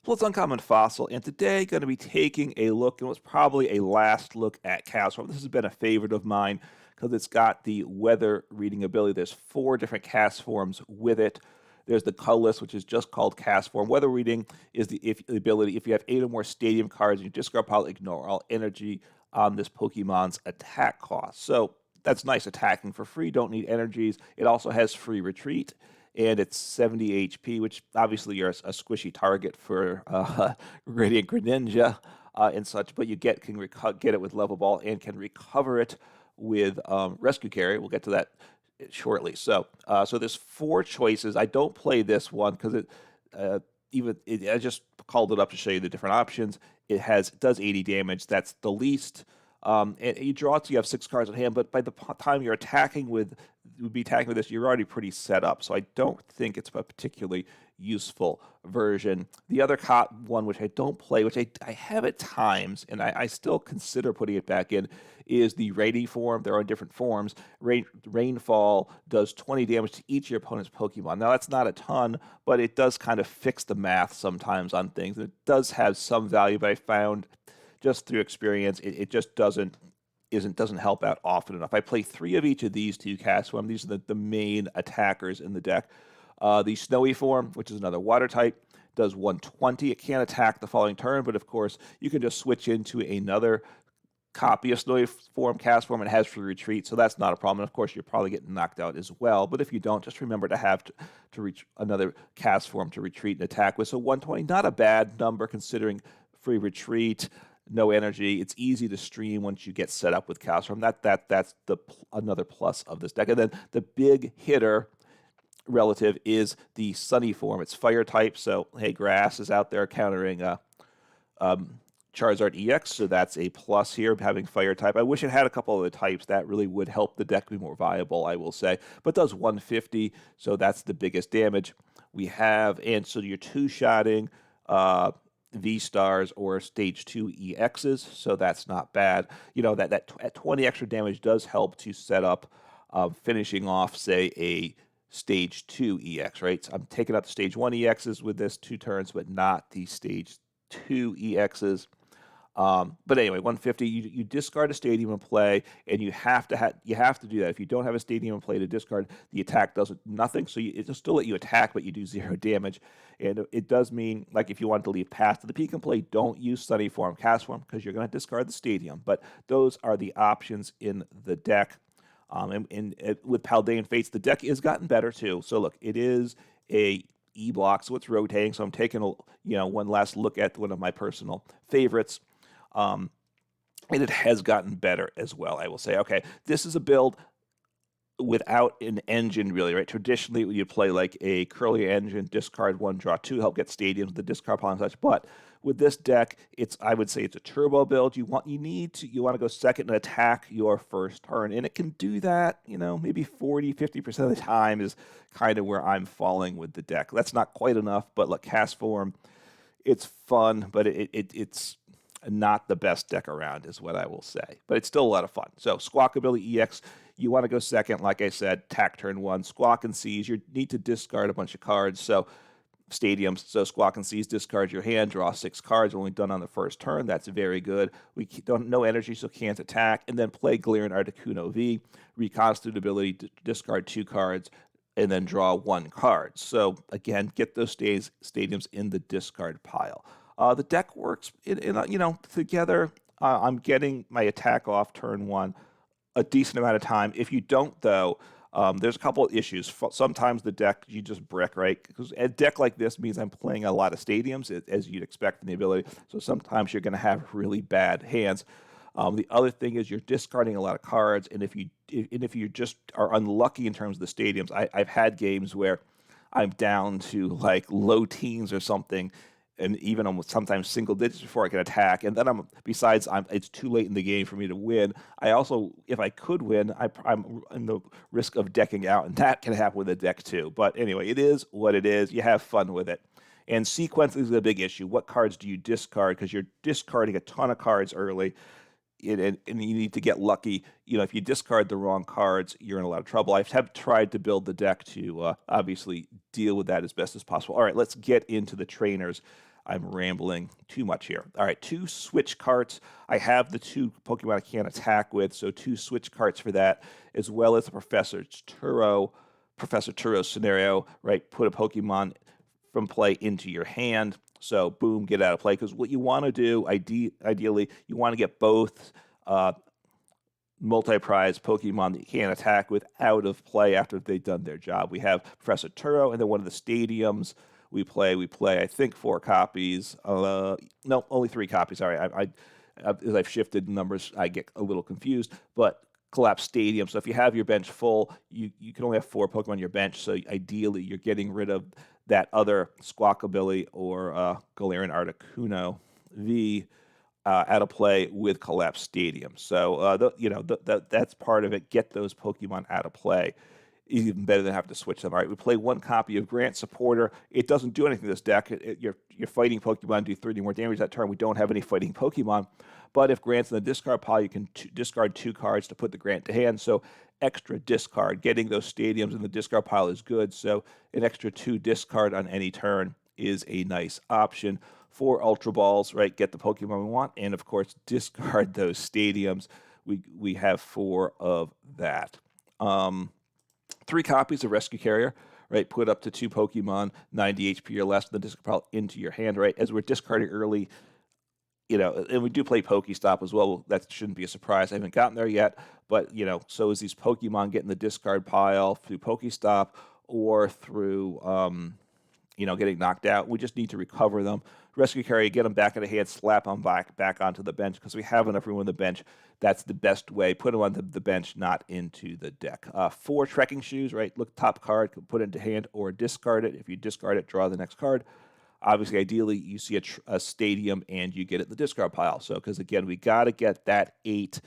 Well, it's Uncommon Fossil, and today going to be taking a look, and what's probably a last look at Castform. This has been a favorite of mine because it's got the weather reading ability. There's 4 different Castforms with it. There's the colorless, which is just called Castform. Weather reading is the ability if you have 8 or more stadium cards, and you discard pile, ignore all energy on this Pokemon's attack cost. So that's nice attacking for free. Don't need energies. It also has free retreat, and it's 70 HP, which obviously you're a squishy target for Radiant Greninja and such, but you can get it with Level Ball and can recover it with Rescue Carrier. We'll get to that shortly. So there's 4 choices. I don't play this one because I just called it up to show you the different options. It does 80 damage. That's the least. And you draw it, so you have 6 cards in hand, but by the time you're attacking with this, you're already pretty set up. So I don't think it's a particularly useful version. The other one, which I don't play, which I have at times, and I still consider putting it back in, is the Rainy form. There are different forms. Rainfall does 20 damage to each of your opponent's Pokemon. Now, that's not a ton, but it does kind of fix the math sometimes on things. It does have some value, but I found just through experience, it just doesn't help out often enough. I play 3 of each of these 2 Castform. These are the main attackers in the deck. The Snowy form, which is another water type, does 120. It can't attack the following turn, but of course, you can just switch into another copy of Snowy form, Castform, and it has free retreat, so that's not a problem. And of course, you're probably getting knocked out as well. But if you don't, just remember to have to reach another Castform to retreat and attack with. So 120, not a bad number considering free retreat, no energy. It's easy to stream once you get set up with Castform. That's another plus of this deck. And then the big hitter relative is the Sunny form. It's fire type, so hey, Grass is out there countering Charizard EX, so that's a plus here, having fire type. I wish it had a couple other types. That really would help the deck be more viable, I will say. But does 150, so that's the biggest damage we have. And so you're 2-shotting V-Stars or Stage 2 EXs, so that's not bad. You know, that at 20 extra damage does help to set up finishing off, say, a Stage 2 EX, right? So I'm taking out the Stage 1 EXs with this 2 turns, but not the Stage 2 EXs. But anyway, 150. You discard a stadium in play, and you have to do that. If you don't have a stadium in play to discard, the attack does nothing. So it'll still let you attack, but you do 0 damage. And it does mean, like, if you want to leave Path to the Peak in play, don't use Sunny form, Castform, because you're going to discard the stadium. But those are the options in the deck. With Paldean Fates, the deck has gotten better too. So look, it is a E-block, so it's rotating. So I'm taking one last look at one of my personal favorites. And it has gotten better as well, I will say. Okay, this is a build without an engine, really, right? Traditionally, you play like a curly engine, discard 1, draw 2, help get stadiums, the discard pile and such. But with this deck, I would say it's a turbo build. You want to go second and attack your first turn, and it can do that. Maybe 40-50% of the time is kind of where I'm falling with the deck. That's not quite enough, but look, Castform, it's fun, but it's not the best deck around is what I will say. But it's still a lot of fun. So Squawkabilly EX, you want to go second, like I said, attack turn 1. Squawk and Seize, you need to discard a bunch of cards. So stadiums, so Squawk and Seize, discard your hand, draw 6 cards, only done on the first turn. That's very good. We don't no energy, so can't attack. And then play Galarian Articuno V, reconstitute ability to discard 2 cards, and then draw 1 card. So again, get those stadiums in the discard pile. The deck works, together. I'm getting my attack off turn 1 a decent amount of time. If you don't, though, there's a couple of issues. Sometimes the deck, you just brick, right? Because a deck like this means I'm playing a lot of stadiums, as you'd expect in the ability. So sometimes you're going to have really bad hands. The other thing is you're discarding a lot of cards, and if you just are unlucky in terms of the stadiums, I've had games where I'm down to like low teens or something, and even almost sometimes single digits before I can attack. And then it's too late in the game for me to win. I also, if I could win, I'm in the risk of decking out, and that can happen with a deck too. But anyway, it is what it is. You have fun with it. And sequence is a big issue. What cards do you discard? Because you're discarding a ton of cards early. And you need to get lucky. If you discard the wrong cards, you're in a lot of trouble. I have tried to build the deck to obviously deal with that as best as possible. All right, let's get into the trainers. I'm rambling too much here. All right, 2 switch carts. I have the 2 Pokemon I can't attack with, so 2 switch carts for that, as well as the Professor Turo scenario, right? Put a Pokemon from play into your hand. So boom, get out of play. Because what you want to do, ideally, you want to get both multi-prize Pokemon that you can't attack with out of play after they've done their job. We have Professor Turo, and then one of the stadiums we play, I think 4 copies. No, only 3 copies. Sorry, as I've shifted numbers, I get a little confused. But Collapsed Stadium. So if you have your bench full, you can only have 4 Pokemon on your bench. So ideally, you're getting rid of that other Squawkabilly or Galarian Articuno V out of play with Collapsed Stadium. So that's part of it. Get those Pokemon out of play. Even better than having to switch them. All right, we play 1 copy of Grant Supporter. It doesn't do anything to this deck. Your fighting Pokemon do 30 more damage that turn. We don't have any fighting Pokemon. But if Grant's in the discard pile, you can discard 2 cards to put the Grant to hand. So extra discard. Getting those stadiums in the discard pile is good. So an extra 2 discard on any turn is a nice option. 4 Ultra Balls, right? Get the Pokemon we want. And, of course, discard those stadiums. We have 4 of that. 3 copies of Rescue Carrier, right? Put up to 2 Pokemon, 90 HP or less, then discard pile into your hand, right? As we're discarding early, and we do play PokéStop as well. That shouldn't be a surprise. I haven't gotten there yet, but, so as these Pokemon get in the discard pile through PokéStop or through, getting knocked out, we just need to recover them. Rescue Carrier, get them back in the hand, slap them back onto the bench because we have enough room on the bench. That's the best way. Put them on the bench, not into the deck. 4 Trekking Shoes, right? Look, top card, put it into hand or discard it. If you discard it, draw the next card. Obviously, ideally, you see a stadium and you get it in the discard pile. So, because again, we got to get that 8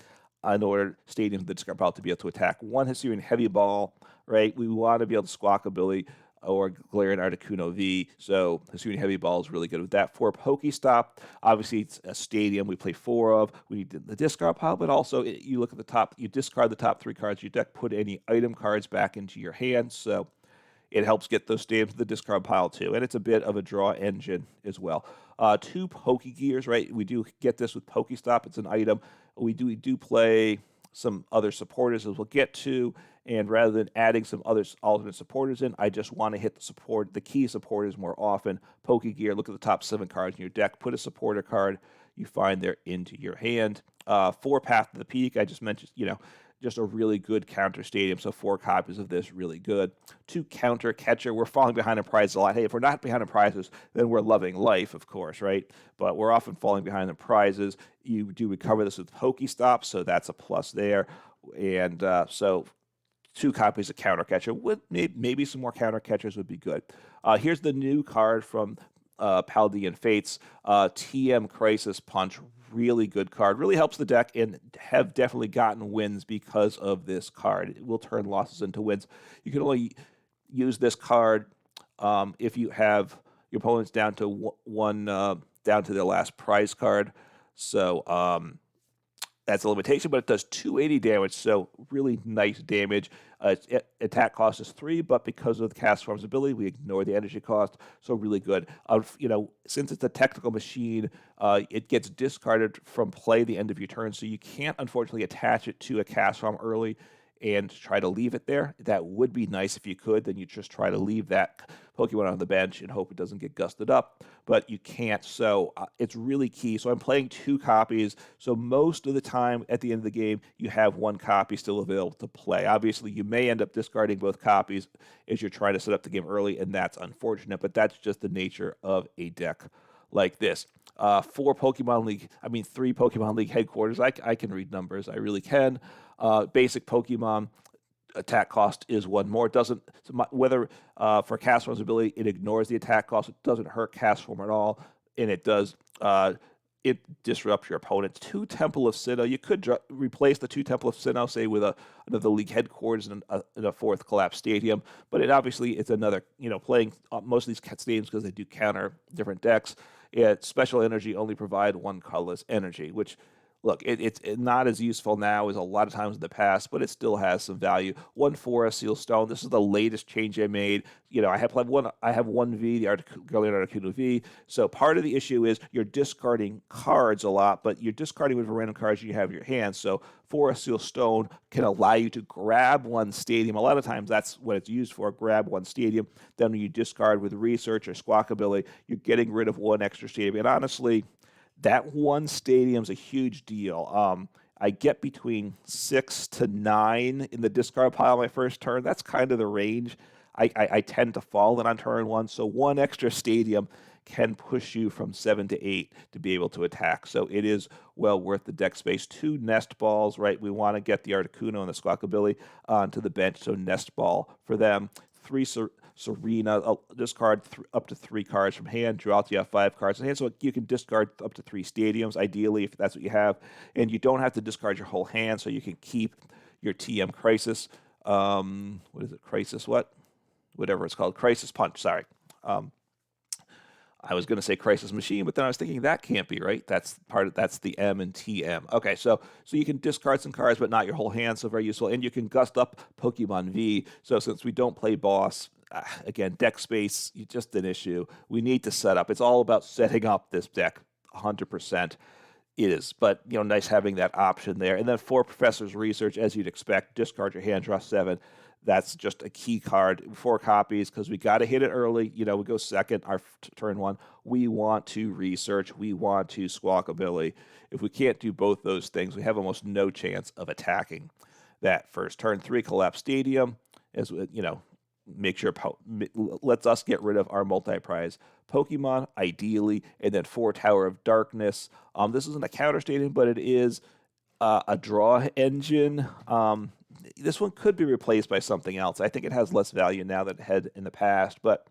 in order stadium in the discard pile to be able to attack. 1 Hisuian Heavy Ball, right? We want to be able to Squawkabilly or Galarian Articuno V. So Hisuian Heavy Ball is really good with that. 4 PokéStop. Obviously, it's a stadium we play 4 of. We need the discard pile, but also you look at the top, you discard the top 3 cards of your deck, put any item cards back into your hand. So it helps get those stadiums to the discard pile too. And it's a bit of a draw engine as well. 2 Pokégears, right? We do get this with PokéStop. It's an item. We do play some other supporters as we'll get to. And rather than adding some other alternate supporters in, I just want to hit the key supporters more often. Pokégear, look at the top 7 cards in your deck. Put a supporter card you find there into your hand. 4 Path to the Peak, I just mentioned, just a really good counter stadium. So 4 copies of this, really good. 2 Counter Catcher. We're falling behind in prizes a lot. Hey, if we're not behind in prizes, then we're loving life, of course, right? But we're often falling behind in prizes. You do recover this with PokéStop, so that's a plus there. And so 2 copies of Counter Catcher. Maybe some more Counter Catchers would be good. Here's the new card from Paldean Fates, TM Crisis Punch. Really good card. Really helps the deck and have definitely gotten wins because of this card. It will turn losses into wins. You can only use this card if you have your opponents down to down to their last prize card. So that's a limitation, but it does 280 damage, so really nice damage. Attack cost is 3, but because of the Castform's ability, we ignore the energy cost, so really good. Since it's a technical machine, it gets discarded from play the end of your turn, so you can't, unfortunately, attach it to a Castform early and try to leave it there. That would be nice if you could. Then you just try to leave that Pokemon on the bench and hope it doesn't get gusted up. But you can't, so it's really key. So I'm playing 2 copies. So most of the time at the end of the game, you have 1 copy still available to play. Obviously, you may end up discarding both copies as you're trying to set up the game early, and that's unfortunate. But that's just the nature of a deck like this. 3 Pokemon League headquarters. I can read numbers. I really can. Basic Pokemon attack cost is 1 more. It doesn't, whether for Castform's ability, it ignores the attack cost. It doesn't hurt Castform at all, and it does. It disrupts your opponents. 2 Temple of Sinnoh. You could replace the 2 Temple of Sinnoh, say, with another league headquarters and a 4th Collapsed Stadium. But it's another, playing most of these stadiums because they do counter different decks. Special energy only provide 1 colorless energy, which look, it's not as useful now as a lot of times in the past, but it still has some value. 1/4 Seal Stone. This is the latest change I made. I have one. I have 1V, the Galarian Articuno V. So part of the issue is you're discarding cards a lot, but you're discarding with random cards you have in your hand. So Forest Seal Stone can allow you to grab one stadium. A lot of times that's what it's used for, grab one stadium. Then when you discard with Research or Squawkabilly, you're getting rid of one extra stadium. And honestly, that one stadium's a huge deal. I get between 6 to 9 in the discard pile my first turn. That's kind of the range I tend to fall in on turn 1. So one extra stadium can push you from 7 to 8 to be able to attack. So it is well worth the deck space. 2 Nest Balls, right? We want to get the Articuno and the Squawkabilly onto the bench, so Nest Ball for them. 3 Serena, discard up to 3 cards from hand, draw till you have 5 cards in hand, so you can discard up to 3 stadiums, ideally, if that's what you have, and you don't have to discard your whole hand, so you can keep your TM Crisis, what is it, Crisis what? Whatever it's called, Crisis Punch, sorry. I was going to say Crisis Machine, but then I was thinking that can't be right. That's the M and TM. Okay, so you can discard some cards, but not your whole hand, so very useful. And you can gust up Pokemon V. So since we don't play boss, again, deck space, just an issue. We need to set up. It's all about setting up this deck, 100%. It is, but nice having that option there. And then 4 Professor's Research, as you'd expect, discard your hand, draw 7. That's just a key card, 4 copies, because we got to hit it early. We go second, our turn 1. We want to research. We want to Squawkabilly. If we can't do both those things, we have almost no chance of attacking that first turn. 3 Collapsed Stadium, as make sure lets us get rid of our multi-prize Pokemon, ideally, and then 4 Tower of Darkness. This isn't a counter stadium, but it is a draw engine. This one could be replaced by something else. I think it has less value now than it had in the past, but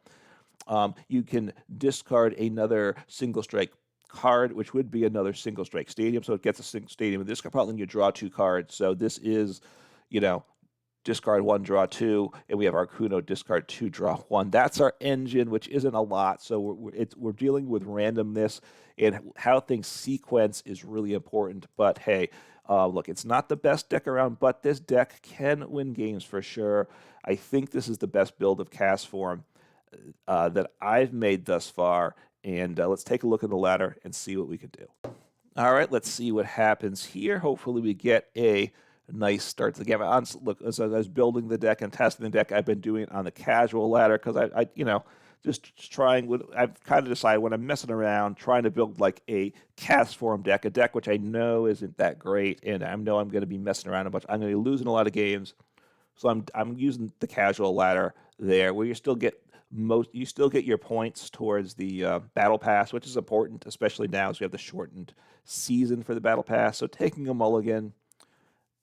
you can discard another single strike card, which would be another single strike stadium. So it gets a single stadium. In this card, probably you draw 2 cards. So this is, discard 1, draw 2, and we have our Kuno, discard 2, draw 1. That's our engine, which isn't a lot. So we're dealing with randomness, and how things sequence is really important. But hey, look, it's not the best deck around, but this deck can win games for sure. I think this is the best build of Castform that I've made thus far. And let's take a look at the ladder and see what we can do. All right, let's see what happens here. Hopefully we get a nice start to the game. Look, as I was building the deck and testing the deck, I've been doing it on the casual ladder because I just trying. I've kind of decided when I'm messing around, trying to build like a Castform deck, a deck which I know isn't that great, and I know I'm going to be messing around a bunch. I'm going to be losing a lot of games, so I'm using the casual ladder there, where you still get your points towards the battle pass, which is important, especially now as we have the shortened season for the battle pass. So taking a mulligan.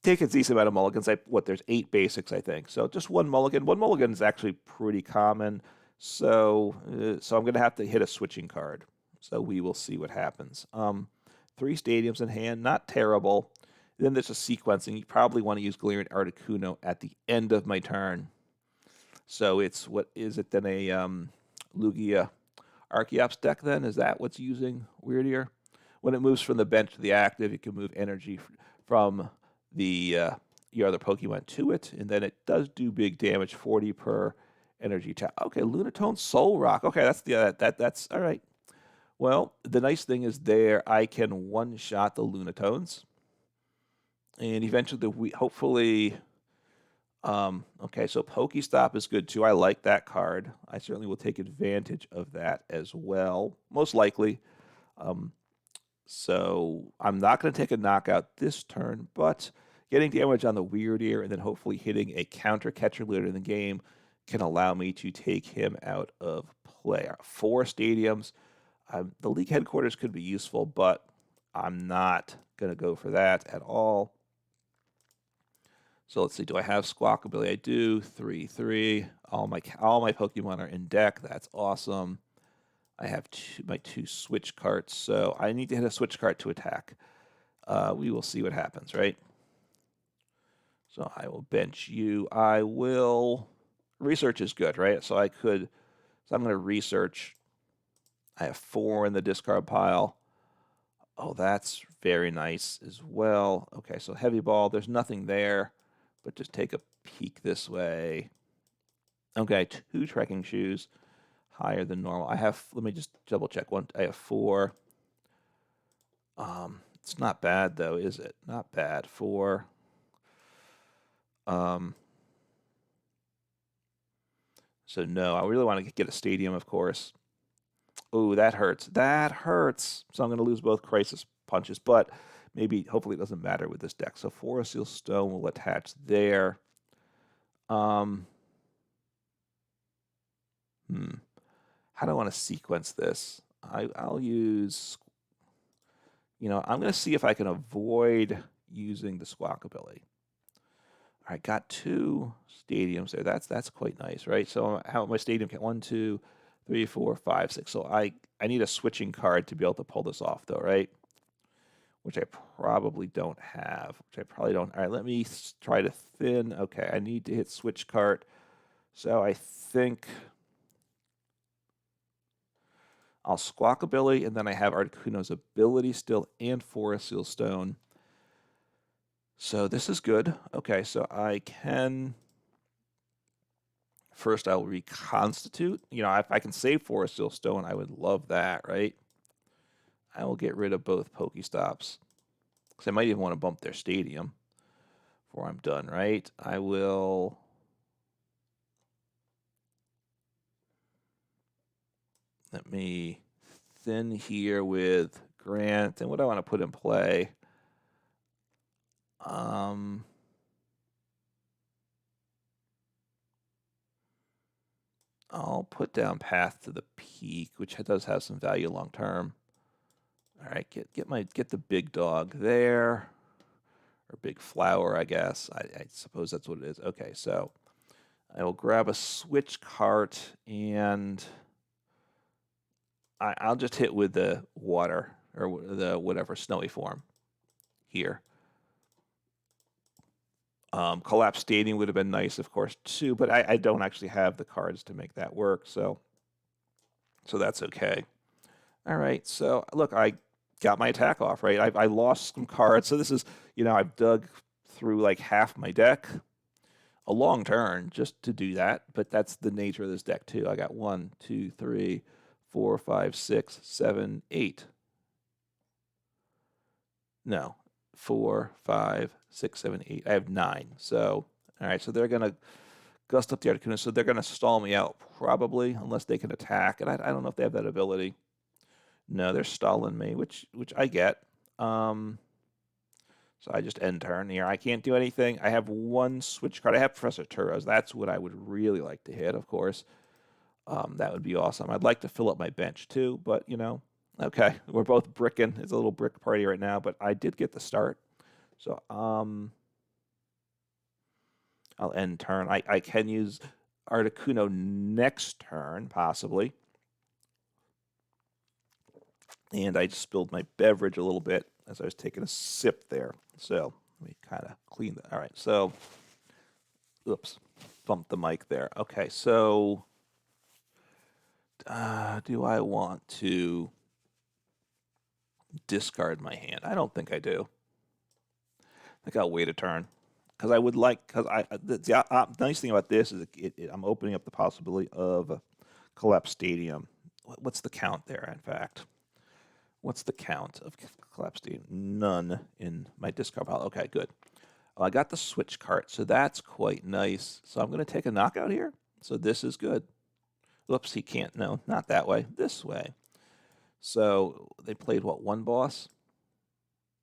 Take a decent amount of mulligans. There's 8 basics, I think. So just 1 mulligan. 1 mulligan is actually pretty common. So I'm going to have to hit a switching card. So we will see what happens. 3 stadiums in hand, not terrible. Then there's a sequencing. You probably want to use Galarian Articuno at the end of my turn. So it's, what is it then, a Lugia Archeops deck then? Is that what's using Weirdier? When it moves from the bench to the active, you can move energy from your other Pokemon to it, and then it does do big damage, 40 per energy tap. Okay, Lunatone Soul Rock. Okay, that's all right. Well, the nice thing is there I can one-shot the Lunatones, and eventually hopefully. Okay, so PokéStop is good too. I like that card. I certainly will take advantage of that as well, most likely. So I'm not going to take a knockout this turn, but getting damage on the Weirdier and then hopefully hitting a Counter Catcher later in the game can allow me to take him out of play. 4 stadiums. The league headquarters could be useful, but I'm not going to go for that at all. So let's see. Do I have Squawkabilly? I do. 3/3. All my Pokemon are in deck. That's awesome. I have my 2 switch carts, so I need to hit a switch cart to attack. We will see what happens, right? So I will bench you. I will. Research is good, right? So I'm going to research. I have 4 in the discard pile. Oh, that's very nice as well. Okay, so heavy ball, there's nothing there, but just take a peek this way. Okay, 2 trekking shoes, higher than normal. I have, let me just double check. I have 4. It's not bad though, is it? Not bad. 4. So no, I really want to get a stadium, of course. Oh, that hurts. That hurts. So I'm going to lose both crisis punches, but maybe, hopefully it doesn't matter with this deck. So Forest Seal Stone will attach there. How do I want to sequence this? I'll use, I'm going to see if I can avoid using the Squawkabilly. All right, got 2 stadiums there. That's quite nice, right? So how my stadium can 1, 2, 3, 4, 5, 6. So I need a switching card to be able to pull this off, though, right? Which I probably don't have. Which I probably don't. All right, let me try to thin. Okay, I need to hit switch cart. So I think I'll Squawkabilly, and then I have Articuno's ability still and Forest Seal Stone. So this is good. Okay, so I can... First, I will reconstitute. If I can save Forest Seal Stone, I would love that, right? I will get rid of both Pokéstops. Because I might even want to bump their stadium before I'm done, right? I will... Let me thin here with Grant. And what do I want to put in play? I'll put down Path to the Peak, which does have some value long term. All right, get the big dog there, or big flower, I guess. I suppose that's what it is. Okay, so I will grab a switch cart, and I'll just hit with the water or the whatever snowy form here. Collapsed Stadium would have been nice, of course, too, but I don't actually have the cards to make that work, so that's okay. All right, so look, I got my attack off, right? I lost some cards, so this is, I've dug through like half my deck. A long turn just to do that, but that's the nature of this deck too. I got 1, 2, 3, 4, 5, 6, 7, 8. No, 4, 5, 6, 7, 8. I have 9. So, all right, so they're going to gust up the Articuno, so they're going to stall me out probably, unless they can attack, and I don't know if they have that ability. No, they're stalling me, which I get. So I just end turn here. I can't do anything. I have 1 switch card. I have Professor Turo's. That's what I would really like to hit, of course. That would be awesome. I'd like to fill up my bench too, but okay, we're both bricking. It's a little brick party right now, but I did get the start. So I'll end turn. I can use Articuno next turn, possibly. And I just spilled my beverage a little bit as I was taking a sip there. So let me kind of clean that. All right, so, oops, bumped the mic there. Okay, so do I want to discard my hand? I don't think I do. I think I'll wait a turn. Because the nice thing about this is I'm opening up the possibility of Collapsed Stadium. What's the count there, in fact? What's the count of Collapsed Stadium? None in my discard pile. Okay, good. Well, I got the switch cart, so that's quite nice. So I'm going to take a knockout here. So this is good. Whoops, he can't. No, not that way. This way. So they played, what, 1 boss?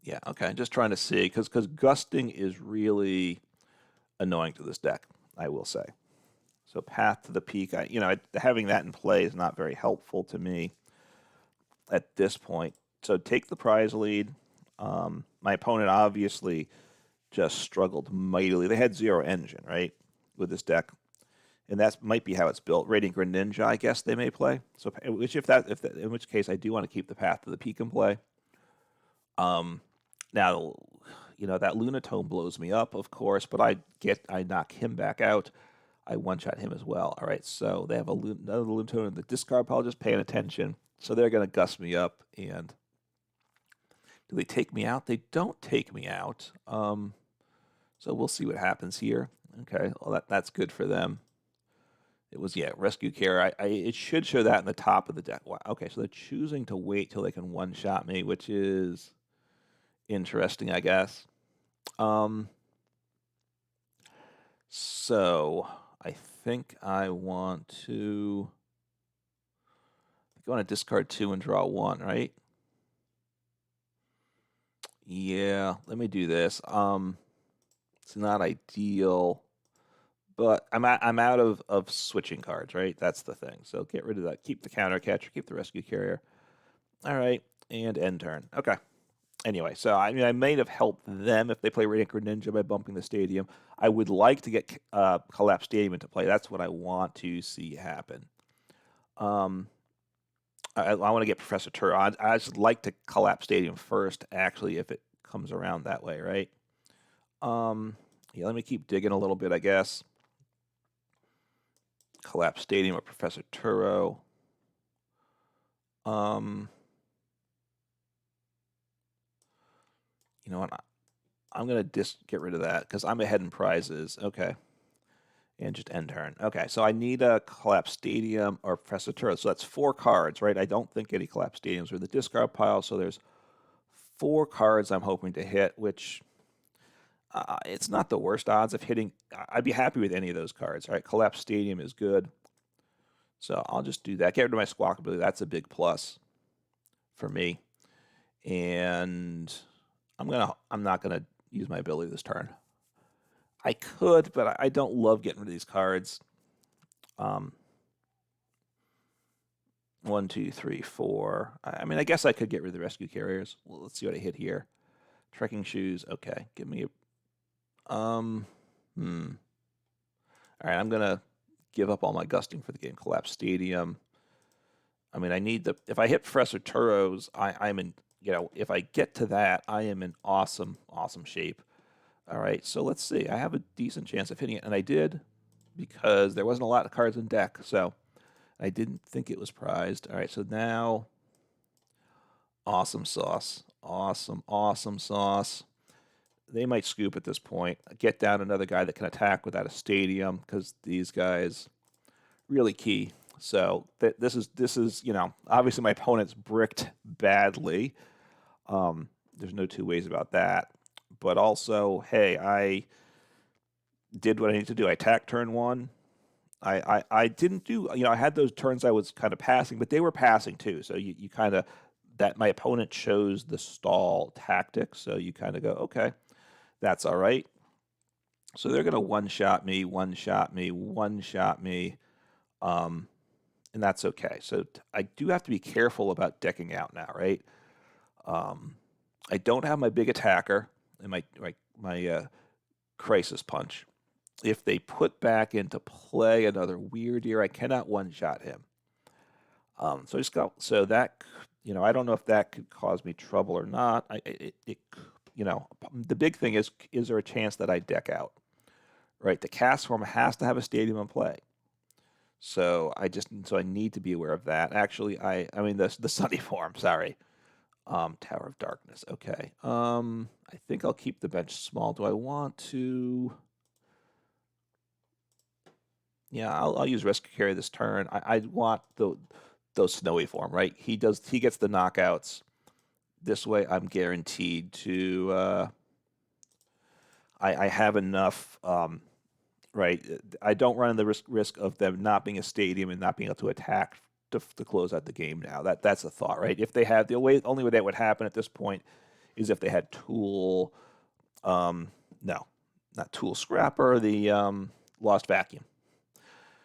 Yeah, okay. Just trying to see, because gusting is really annoying to this deck, I will say. So Path to the Peak, having that in play is not very helpful to me at this point. So take the prize lead. My opponent obviously just struggled mightily. They had 0 engine, right, with this deck. And that might be how it's built. Radiant Greninja, I guess they may play. So, in which case, I do want to keep the Path to the Peak in play. Now, that Lunatone blows me up, of course, but I knock him back out. I one-shot him as well. All right, so they have another Lunatone in the discard pile, just paying attention. So they're going to gust me up, and Do they take me out? They don't take me out. So we'll see what happens here. Okay, well that's good for them. It was, yeah, Rescue Carrier. It should show that in the top of the deck. Wow. Okay, so they're choosing to wait till they can one-shot me, which is interesting, I guess. So I think I want to discard 2 and draw 1, right? Yeah, let me do this. It's not ideal, but I'm out of switching cards, right? That's the thing. So get rid of that. Keep the Counter Catcher, keep the Rescue Carrier. All right, and end turn. Okay. Anyway, so I mean, I may have helped them if they play Radiant Greninja by bumping the stadium. I would like to get Collapsed Stadium into play. That's what I want to see happen. I want to get Professor Turo. I just like to Collapse Stadium first, actually, if it comes around that way, right? Yeah, let me keep digging a little bit, I guess. Collapse Stadium or Professor Turo. You know what? I'm going to get rid of that because I'm ahead in prizes. Okay. And just end turn. Okay, so I need a Collapsed Stadium or Professor Turo. So that's 4 cards, right? I don't think any Collapsed Stadiums are in the discard pile, so there's 4 cards I'm hoping to hit, which it's not the worst odds of hitting. I'd be happy with any of those cards, right? Collapsed Stadium is good. So I'll just do that. Get rid of my Squawkabilly. That's a big plus for me. And I'm not gonna use my ability this turn. I could, but I don't love getting rid of these cards. 1, 2, 3, 4. I mean, I guess I could get rid of the Rescue Carriers. Well, let's see what I hit here. Trekking Shoes. Okay, give me a... All right, I'm gonna give up all my gusting for the game. Collapse Stadium. I mean, I need the... If I hit Professor Turo's, I'm in... You know, if I get to that, I am in awesome, awesome shape. All right, so let's see. I have a decent chance of hitting it, and I did because there wasn't a lot of cards in deck, so I didn't think it was prized. All right, so now, awesome sauce. Awesome, awesome sauce. They might scoop at this point. Get down another guy that can attack without a stadium because these guys really key. So this is you know, obviously my opponent's bricked badly. There's no two ways about that. But also, hey, I did what I needed to do. I attacked turn 1. I didn't do, you know, I had those turns I was kind of passing, but they were passing too. So you kind of, that my opponent chose the stall tactic. So you kind of go, okay, that's all right. So they're going to one-shot me, one-shot me, one-shot me. And that's okay. So I do have to be careful about decking out now, right? I don't have my big attacker and my crisis punch. If they put back into play another weird year, I cannot one-shot him. So I just go. So that, you know, I don't know if that could cause me trouble or not. You know, the big thing is there a chance that I deck out? Right. The Castform has to have a stadium in play. So I need to be aware of that. Actually, I mean the Sunny form. Sorry. Tower of Darkness. Okay. I think I'll keep the bench small. Do I want to? Yeah, I'll use Rescue Carrier this turn. I want those snowy form, right? He gets the knockouts. This way, I'm guaranteed to. I have enough. Right, I don't run the risk of them not being a stadium and not being able to attack to close out the game. Now that's a thought, right? If they had only way that would happen at this point is if they had Tool. No, not Tool Scrapper. The Lost Vacuum.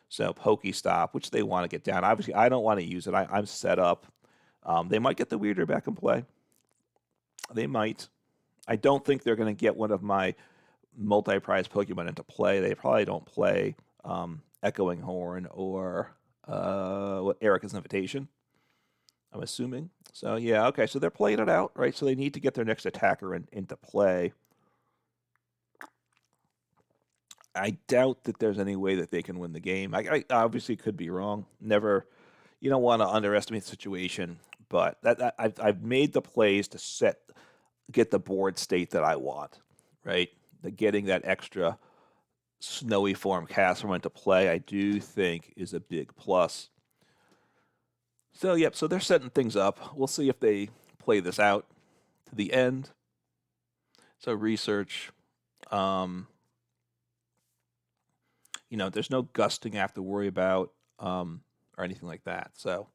So PokéStop, which they want to get down. Obviously, I don't want to use it. I'm set up. They might get the Weirder back in play. They might. I don't think they're going to get one of my multi-prize Pokemon into play. They probably don't play Echoing Horn or Erica's Invitation, I'm assuming. So, yeah, okay. So they're playing it out, right? So they need to get their next attacker into play. I doubt that there's any way that they can win the game. I obviously could be wrong. Never, you don't want to underestimate the situation, but I've made the plays to set get the board state that I want, right? Getting that extra snowy form Castform into play, I do think is a big plus. So, yep, so they're setting things up. We'll see if they play this out to the end. So, research. You know, there's no gusting I have to worry about or anything like that. So,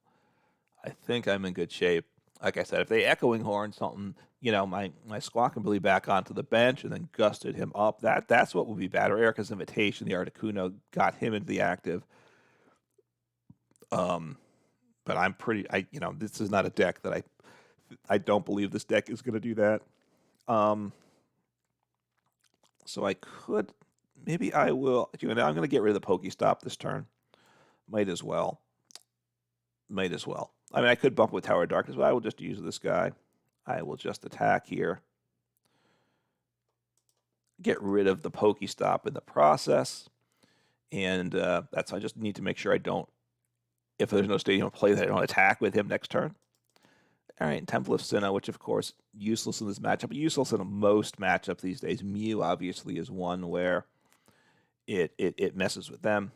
I think I'm in good shape. Like I said, if they echoing horn something, you know, my Squawkabilly back onto the bench and then gusted him up, that's what would be bad. Or Erica's Invitation, the Articuno got him into the active. But I'm pretty, you know, this is not a deck that I don't believe this deck is going to do that. So I could, maybe I will, you know, I'm going to get rid of the PokéStop this turn. Might as well. Might as well. I mean, I could bump with Tower of Darkness, but I will just use this guy. I will just attack here. Get rid of the PokéStop in the process. And that's, I just need to make sure I don't, if there's no stadium play, that I don't attack with him next turn. All right, Temple of Sinnoh, which of course, useless in this matchup, but useless in most matchups these days. Mew obviously is one where it messes with them.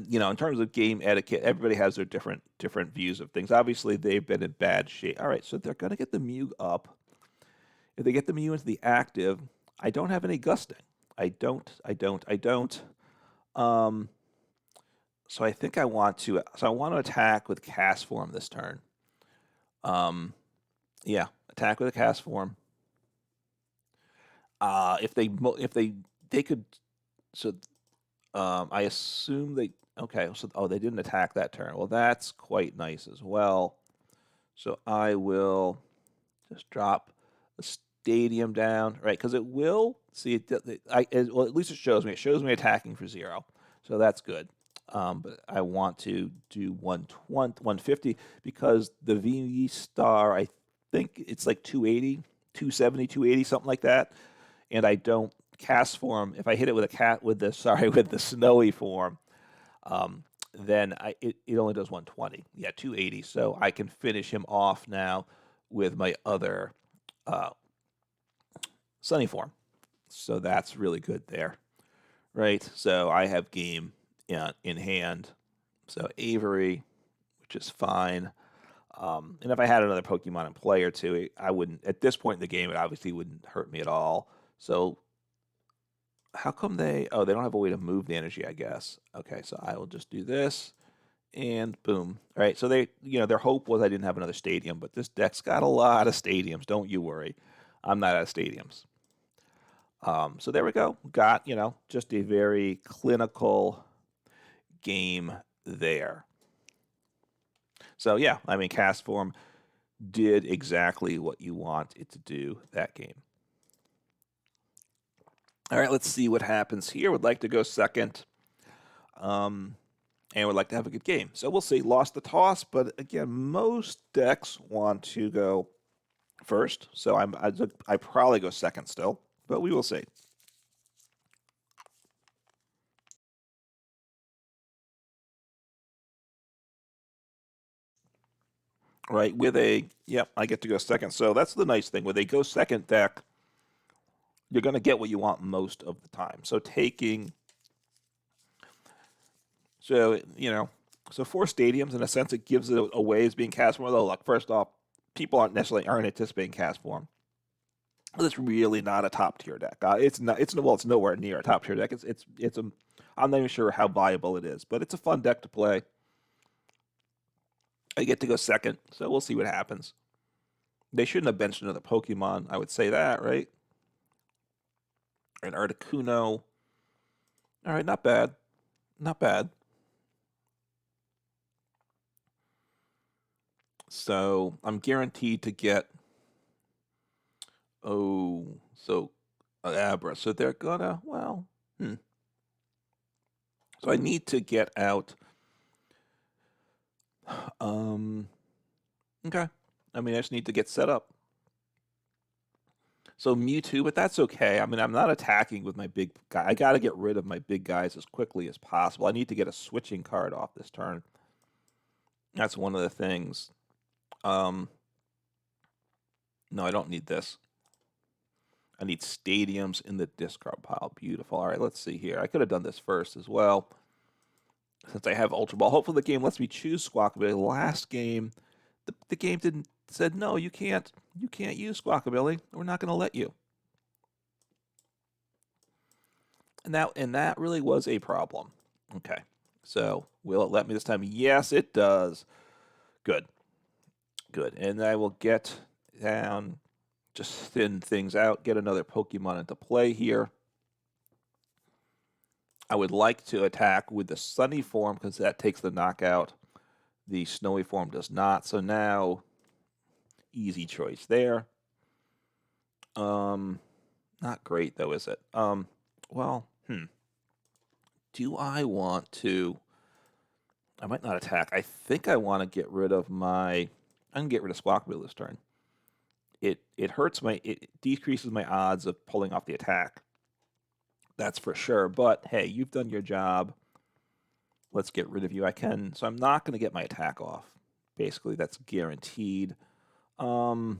You know, in terms of game etiquette, everybody has their different views of things. Obviously, they've been in bad shape. All right, so they're going to get the Mew up. If they get the Mew into the active, I don't have any gusting. I don't. So I think I want to. So I want to attack with Castform this turn. Yeah, attack with a Castform. If they could. So, I assume they. Okay, so they didn't attack that turn. Well, that's quite nice as well. So I will just drop the stadium down, right? Because it will see it. Well, at least it shows me. It shows me attacking for 0, so that's good. But I want to do 150 because the V star, I think it's like 280, 270, 280, something like that. And I don't Castform. If I hit it with with the snowy form, then it only does 120. Yeah, 280. So I can finish him off now with my other sunny form. So that's really good there, right? So I have game in hand. So Avery, which is fine. And if I had another Pokemon in play or two, I wouldn't, at this point in the game, it obviously wouldn't hurt me at all. So how come they don't have a way to move the energy, I guess. Okay, so I will just do this and boom. All right, so their hope was I didn't have another stadium, but this deck's got a lot of stadiums. Don't you worry. I'm not out of stadiums. So there we go. Got, just a very clinical game there. So yeah, I mean, Castform did exactly what you want it to do that game. All right, let's see what happens here. Would like to go second, and would like to have a good game. So we'll see. Lost the toss, but again, most decks want to go first. So I probably go second still, but we will see. Right, I get to go second. So that's the nice thing. With a go second deck, you're going to get what you want most of the time. So so 4 stadiums, in a sense, it gives it away as being Castform. Although, look, first off, people aren't anticipating Castform. It's really not a top tier deck. It's nowhere near a top tier deck. I'm not even sure how viable it is, but it's a fun deck to play. I get to go second, so we'll see what happens. They shouldn't have benched another Pokemon. I would say that, right? An Articuno. All right, not bad. Not bad. So I'm guaranteed to get. Abra. So they're gonna. So I need to get out. Okay. I mean, I just need to get set up. So Mewtwo, but that's okay. I mean, I'm not attacking with my big guy. I got to get rid of my big guys as quickly as possible. I need to get a switching card off this turn. That's one of the things. No, I don't need this. I need stadiums in the discard pile. Beautiful. All right, let's see here. I could have done this first as well, since I have Ultra Ball. Hopefully the game lets me choose Squawkabilly. Last game, the game said no, you can't use Squawkabilly. We're not going to let you. And that really was a problem. Okay, so will it let me this time? Yes, it does. Good. And I will get down, just thin things out, get another Pokemon into play here. I would like to attack with the Sunny form because that takes the knockout. The Snowy form does not. So now, easy choice there. Not great though, is it? Well, do I want to? I might not attack. I think I want to get rid of my. I'm gonna get rid of Squawkabilly this turn. It hurts it decreases my odds of pulling off the attack. That's for sure. But hey, you've done your job. Let's get rid of you. I can. So I'm not going to get my attack off. Basically, that's guaranteed. So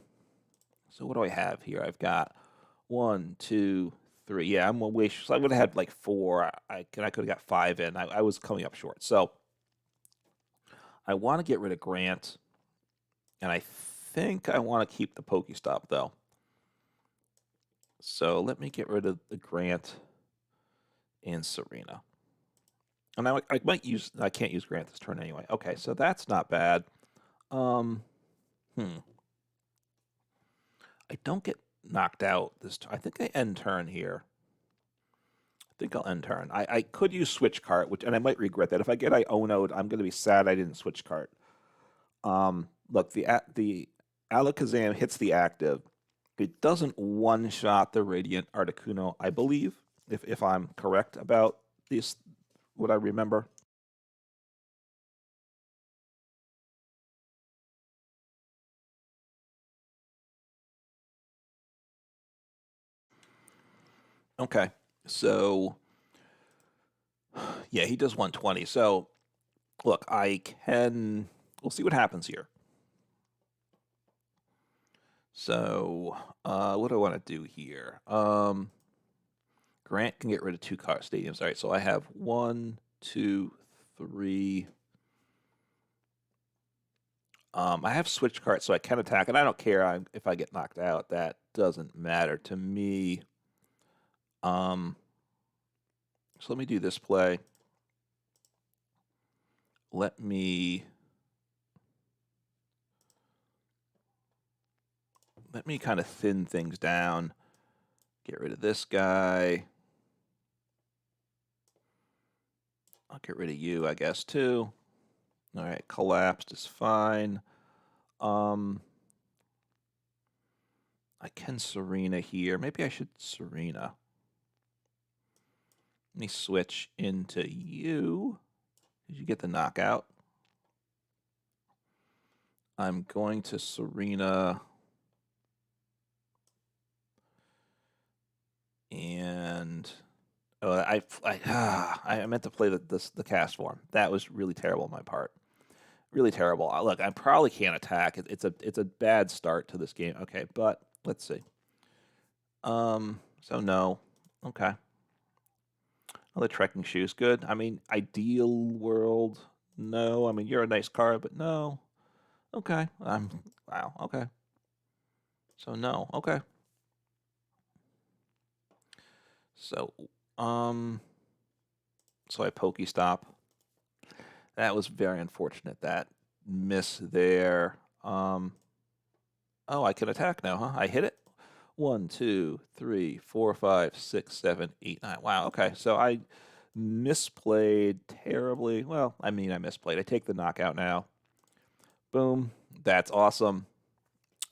what do I have here? I've got 1, 2, 3. Yeah, I'm way. So I would have had like 4. I could have got 5 in. I was coming up short. So I want to get rid of Grant, and I think I want to keep the PokéStop though. So let me get rid of the Grant and Serena. And I might use. I can't use Grant this turn anyway. Okay, so that's not bad. I don't get knocked out this turn. I think I end turn here. I think I'll end turn. I could use Switch Cart, and I might regret that. If I get Iono'd, I'm going to be sad I didn't Switch Cart. Look, the Alakazam hits the active. It doesn't one-shot the Radiant Articuno, I believe, if I'm correct about this, what I remember. Okay, so yeah, he does 120. So look, we'll see what happens here. So what do I want to do here? Grant can get rid of 2 stadiums. All right, so I have 1, 2, 3. I have Switch Cart, so I can attack, and I don't care if I get knocked out. That doesn't matter to me. So let me do this play. Let me kind of thin things down. Get rid of this guy. I'll get rid of you, I guess, too. All right, collapsed is fine. I can Serena here. Maybe I should Serena. Let me switch into you. Did you get the knockout? I'm going to Serena. And I meant to play the Castform. That was really terrible on my part. Really terrible. Look, I probably can't attack. It's a bad start to this game. Okay, but let's see. So no. Okay. Another Trekking Shoes. Good. I mean, ideal world. No. I mean, you're a nice card, but no. Okay. Wow. Okay. So no. Okay. So, so I PokéStop. That was very unfortunate. That miss there. Oh, I can attack now, huh? I hit it. 1, 2, 3, 4, 5, 6, 7, 8, 9. Wow. Okay. So I misplayed terribly. Well, I mean, I misplayed. I take the knockout now. Boom. That's awesome.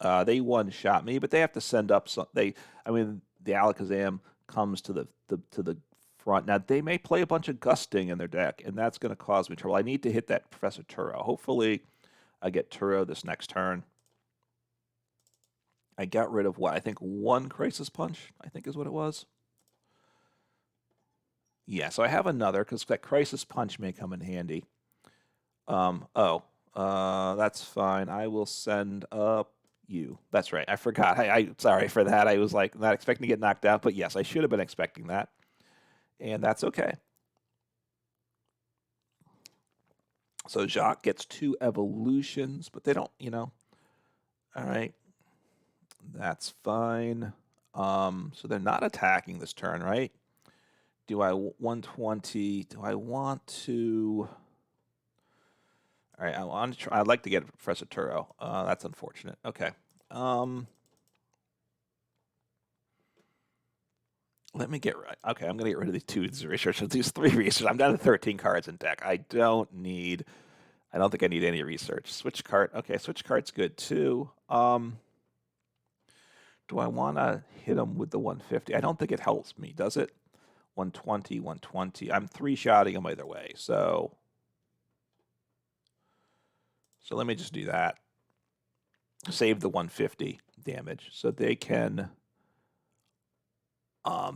They one-shot me, but they have to send up some. The Alakazam comes to the front. Now they may play a bunch of gusting in their deck, and that's going to cause me trouble. I need to hit that Professor Turo. Hopefully, I get Turo this next turn. I got rid of what I think 1 Crisis Punch. I think is what it was. Yeah, so I have another because that Crisis Punch may come in handy. Oh, That's fine. I will send up you. That's right. I forgot. I sorry for that. I was like not expecting to get knocked out, but yes, I should have been expecting that. And that's okay. So Jacques gets 2 evolutions, but they don't, All right. That's fine. So they're not attacking this turn, right? Do I 120? Do I want to? All right, I want to try. I'd like to get Professor Turo. That's unfortunate. Okay. Let me get right. Okay, I'm gonna get rid of these 2 research. These 3 research. I'm down to 13 cards in deck. I don't think I need any research. Switch cart. Okay, switch cart's good too. Do I want to hit him with the 150? I don't think it helps me, does it? 120, 120. I'm 3-shotting him either way, so let me just do that. Save the 150 damage, so they can.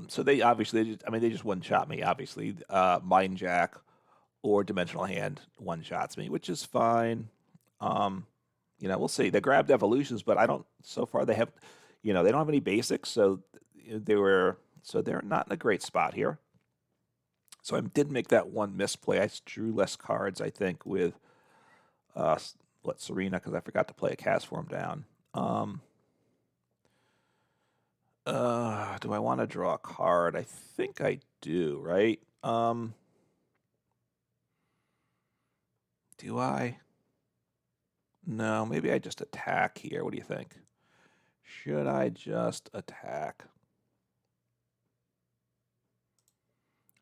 So they obviously, they just one-shot me. Obviously, Mind Jack or Dimensional Hand one-shots me, which is fine. We'll see. They grabbed evolutions, but I don't. So far, they have, they don't have any basics, so they're not in a great spot here. So I did make that one misplay. I drew less cards, I think, with Serena, because I forgot to play a Castform down. Do I want to draw a card? I think I do, right? Do I? No, maybe I just attack here. What do you think? Should I just attack?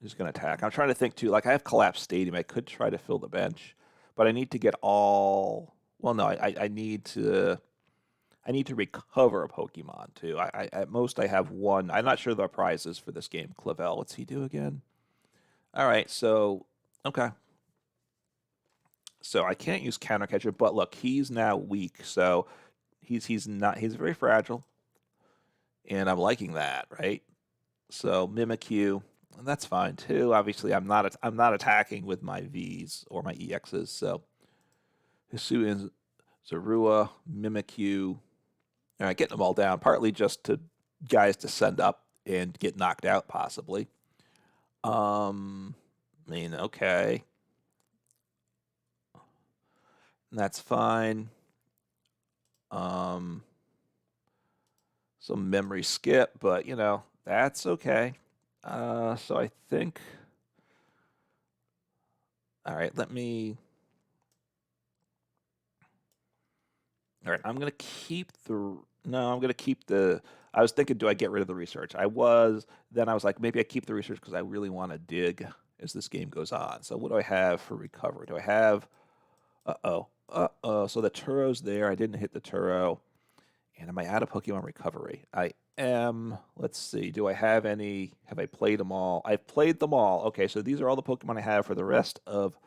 I'm just going to attack. I'm trying to think, too. Like, I have Collapsed Stadium. I could try to fill the bench, but I need to get all... Well, no, I need to... I need to recover a Pokemon, too. At most, I have 1. I'm not sure the prize is for this game. Clavel, what's he do again? All right, so... Okay. So I can't use Counter Catcher, but look, he's now weak, so he's very fragile, and I'm liking that, right? So Mimikyu, and that's fine too. Obviously, I'm not attacking with my V's or my EXs, so Hisuian, Zorua, Mimikyu. All right, getting them all down, partly just to guys to send up and get knocked out, possibly. Okay. That's fine. Some memory skip, but that's okay. So I think. All right, let me. All right, I'm gonna keep the. No, I'm gonna keep the. I was thinking, do I get rid of the research? Then I was like, maybe I keep the research because I really want to dig as this game goes on. So what do I have for recovery? Do I have? So the Turo's there. I didn't hit the Turo. And am I out of Pokemon recovery? I am. Let's see. Do I have any? Have I played them all? I've played them all. Okay, so these are all the Pokemon I have for the rest of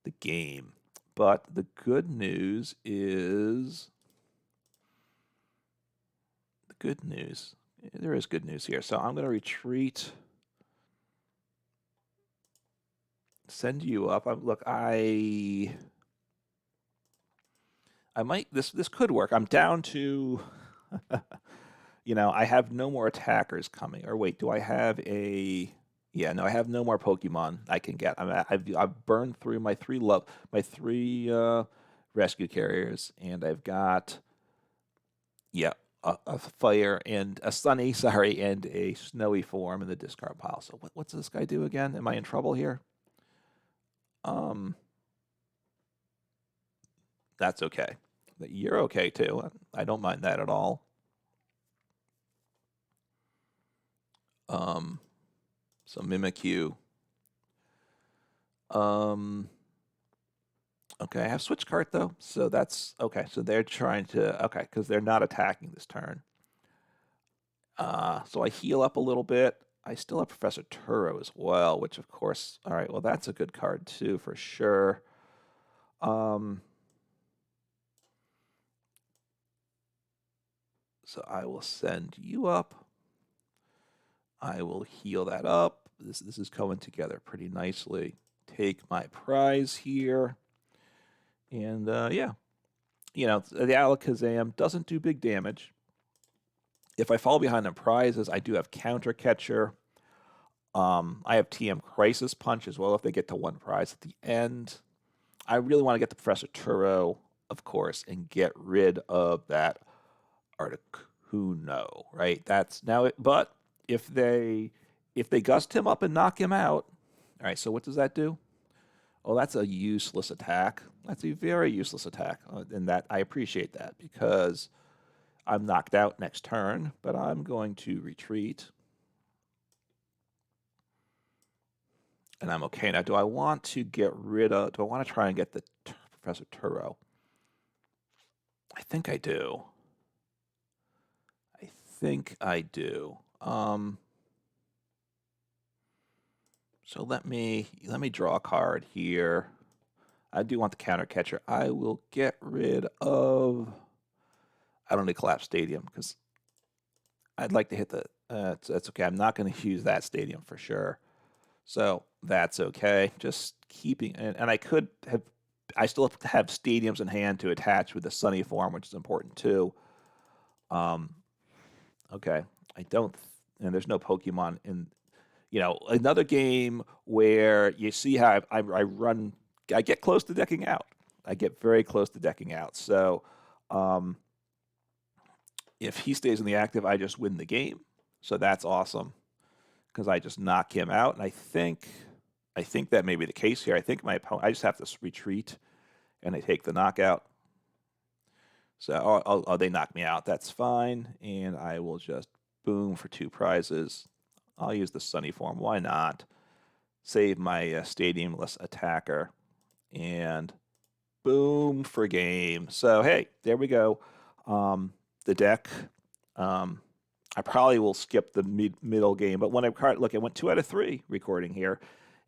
the game. But the good news is... There is good news here. So I'm going to retreat. Send you up. Look, I might... This could work. I'm down to... I have no more attackers coming. Or wait, do I have a... Yeah, no, I have no more Pokemon I can get. I've burned through my 3 rescue carriers, and I've got a fire and a sunny, and a snowy form in the discard pile. So what's this guy do again? Am I in trouble here? That's okay. You're okay too. I don't mind that at all. So Mimikyu. Okay, I have Switch Cart though, so that's okay. So they're trying to because they're not attacking this turn. So I heal up a little bit. I still have Professor Turo as well, which of course, all right. Well, that's a good card too for sure. So I will send you up. I will heal that up. This is coming together pretty nicely. Take my prize here. And yeah, you know, the Alakazam doesn't do big damage. If I fall behind on prizes, I do have Counter Catcher. I have TM Crisis Punch as well if they get to one prize at the end. I really want to get the Professor Turo, of course, and get rid of that Articuno, right? That's now it, but if they gust him up and knock him out, all right, so what does that do? Oh, that's a useless attack. That's a very useless attack. And that I appreciate that because I'm knocked out next turn, but I'm going to retreat. And I'm okay. Now, do I want to get rid of, do I want to try and get the Professor Turo? I think I do. I think I do. So let me draw a card here. I do want the Counter Catcher. I will get rid of, I don't need Collapsed Stadium because I'd like to hit the, that's okay. I'm not going to use that stadium for sure. So that's okay. Just keeping, and I could have, I still have to have stadiums in hand to attach with the Sunny form, which is important too. Okay. I don't, and there's no Pokemon in, you know, another game where you see how I run, I get close to decking out. I get very close to decking out. So if he stays in the active, I just win the game. So that's awesome because I just knock him out. And I think that may be the case here. I think my opponent, I just have to retreat and I take the knockout. So they knock me out. That's fine. And I will just boom for 2 prizes. I'll use the Sunny form. Why not? Save my stadiumless attacker. And boom for game. So, hey, there we go. The deck, I probably will skip the middle game. But when I look, I went 2 out of 3 recording here.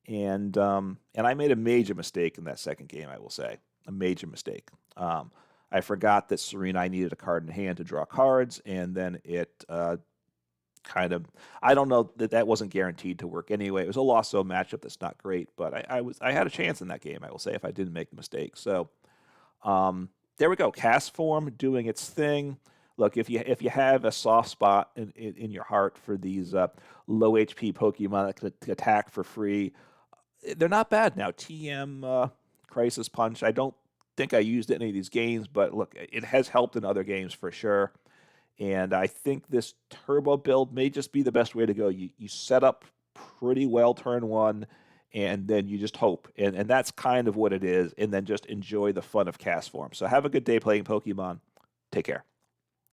And I made a major mistake in that second game, I will say. A major mistake. I forgot that Serena, I needed a card in hand to draw cards. And then it kind of, I don't know that wasn't guaranteed to work anyway. It was a loss-zone matchup that's not great, but I had a chance in that game, I will say, if I didn't make the mistake. So there we go. Castform doing its thing. Look, if you have a soft spot in your heart for these low HP Pokemon that can attack for free, they're not bad now. TM Crisis Punch, I don't think I used it in any of these games, but look, it has helped in other games for sure. And I think this turbo build may just be the best way to go. You set up pretty well turn 1, and then you just hope. And that's kind of what it is. And then just enjoy the fun of Castform. So have a good day playing Pokemon. Take care.